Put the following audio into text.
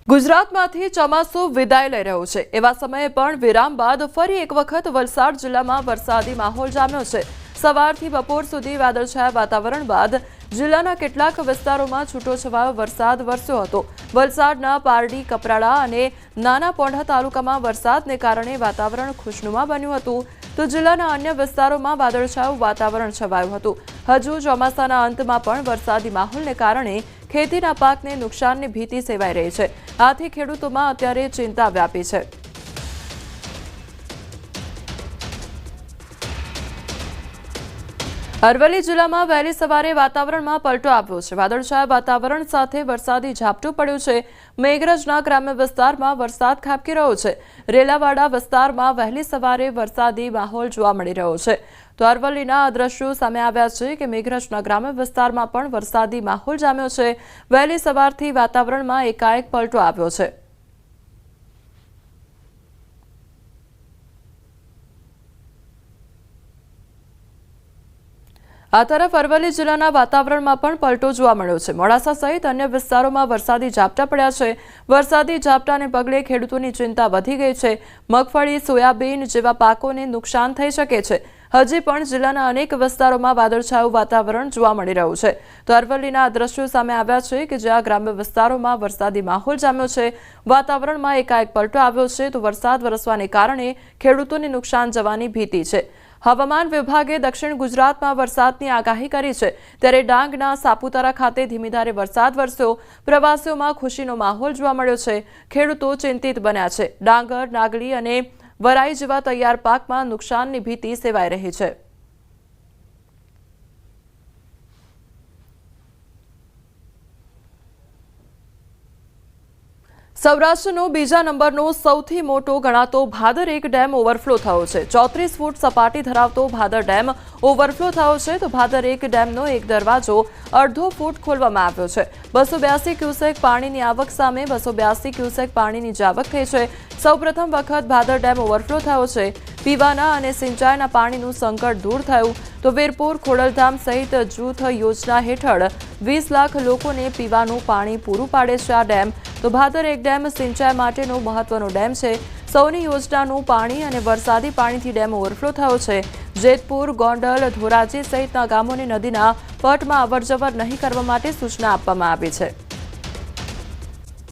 ગુજરાતમાંથી ચોમાસું વિદાય લઈ રહ્યું છે। એવા સમયે પણ વિરામ બાદ ફરી એક વખત વલસાડ જિલ્લામાં વરસાદી માહોલ જામ્યો છે। સવારથી બપોર સુધી વાદળછાયા વાતાવરણ બાદ જિલ્લાના કેટલાક વિસ્તારોમાં છૂટોછવાયો વરસાદ વરસ્યો હતો। વલસાડના પારડી, કપરાડા અને નાના પોંઢા તાલુકામાં વરસાદને કારણે વાતાવરણ ખુશનુમા બન્યું હતું, તો જિલ્લાના અન્ય વિસ્તારોમાં વાદળછાયું વાતાવરણ છવાયું હતું। હજુ ચોમાસાના અંતમાં પણ વરસાદી માહોલને કારણે ખેતીના પાકને નુકસાનની ભીતિ સેવાઈ રહી છે। આથી ખેડૂતોમાં અત્યારે ચિંતા વ્યાપી છે। અરવલ્લી જિલ્લામાં વહેલી સવારે વાતાવરણમાં પલટો આવ્યો છે। વાદળછાયા વાતાવરણ સાથે વરસાદી ઝાપટું પડ્યું છે। મેઘરજના ગ્રામ્ય વિસ્તારમાં વરસાદ ખાબકી રહ્યો છે। રેલાવાડા વિસ્તારમાં વહેલી સવારે વરસાદી માહોલ જોવા મળી રહ્યો છે। તો અરવલ્લીના આ દ્રશ્યો સામે આવ્યા છે કે મેઘરજના ગ્રામ્ય વિસ્તારમાં પણ વરસાદી માહોલ જામ્યો છે। વહેલી સવારથી વાતાવરણમાં એકાએક પલટો આવ્યો છે। આ તરફ અરવલ્લી જિલ્લાના વાતાવરણમાં પણ પલટો જોવા મળ્યો છે। મોડાસા સહિત અન્ય વિસ્તારોમાં વરસાદી ઝાપટા પડ્યા છે। વરસાદી ઝાપટાને પગલે ખેડૂતોની ચિંતા વધી ગઈ છે। મગફળી, સોયાબીન જેવા પાકોને નુકસાન થઈ શકે છે। હજી પણ જિલ્લાના અનેક વિસ્તારોમાં વાદળછાયું વાતાવરણ જોવા મળી રહ્યું છે। તો અરવલ્લીના દ્રશ્યો સામે આવ્યા છે કે જ્યાં ગ્રામ્ય વિસ્તારોમાં વરસાદી માહોલ જામ્યો છે। વાતાવરણમાં એકાએક પલટો આવ્યો છે, તો વરસાદ વરસવાને કારણે ખેડૂતોને નુકસાન જવાની ભીતિ છે। હવામાન વિભાગે દક્ષિણ ગુજરાતમાં વરસાદની આગાહી કરી છે, ત્યારે ડાંગના સાપુતારા ખાતે ધીમીધારે વરસાદ વરસ્યો। પ્રવાસીઓમાં ખુશીનો માહોલ જોવા મળ્યો છે। ખેડૂતો ચિંતિત બન્યા છે। ડાંગર, નાગલી અને વરાઈ જેવા તૈયાર પાકમાં નુકસાનની ભીતિ સેવાઈ રહી છે। સૌરાષ્ટ્રનો બીજા નંબરનો સૌથી મોટો ગણાતો ભાદર એક ડેમ ઓવરફ્લો થયો છે। 34 ફૂટ સપાટી ધરાવતો ભાદર ડેમ ઓવરફ્લો થયો છે, તો ભાદર એક ડેમનો એક દરવાજો અડધો ફૂટ ખોલવામાં આવ્યો છે। 282 ક્યુસેક પાણીની આવક સામે 282 ક્યુસેક પાણીની જાવક થઈ છે। સૌપ્રથમ વખત ભાદર ડેમ ઓવરફ્લો થયો છે। પીવાના અને સિંચાઈના પાણીનું સંકટ દૂર થયું, તો વીરપુર, ખોડલધામ સહિત જૂથ યોજના હેઠળ 20 લાખ લોકોને પીવાનું પાણી પૂરું પાડે છે આ ડેમ। તો ભાદર એક ડેમ સિંચાઈ માટેનો મહત્વનો ડેમ છે। સૌની યોજનાનું પાણી અને વરસાદી પાણીથી ડેમ ઓવરફ્લો થયો છે। જેતપુર, ગોંડલ, ધોરાજી સહિતના ગામોને નદીના પટમાં અવરજવર નહીં કરવા માટે સૂચના આપવામાં આવી છે।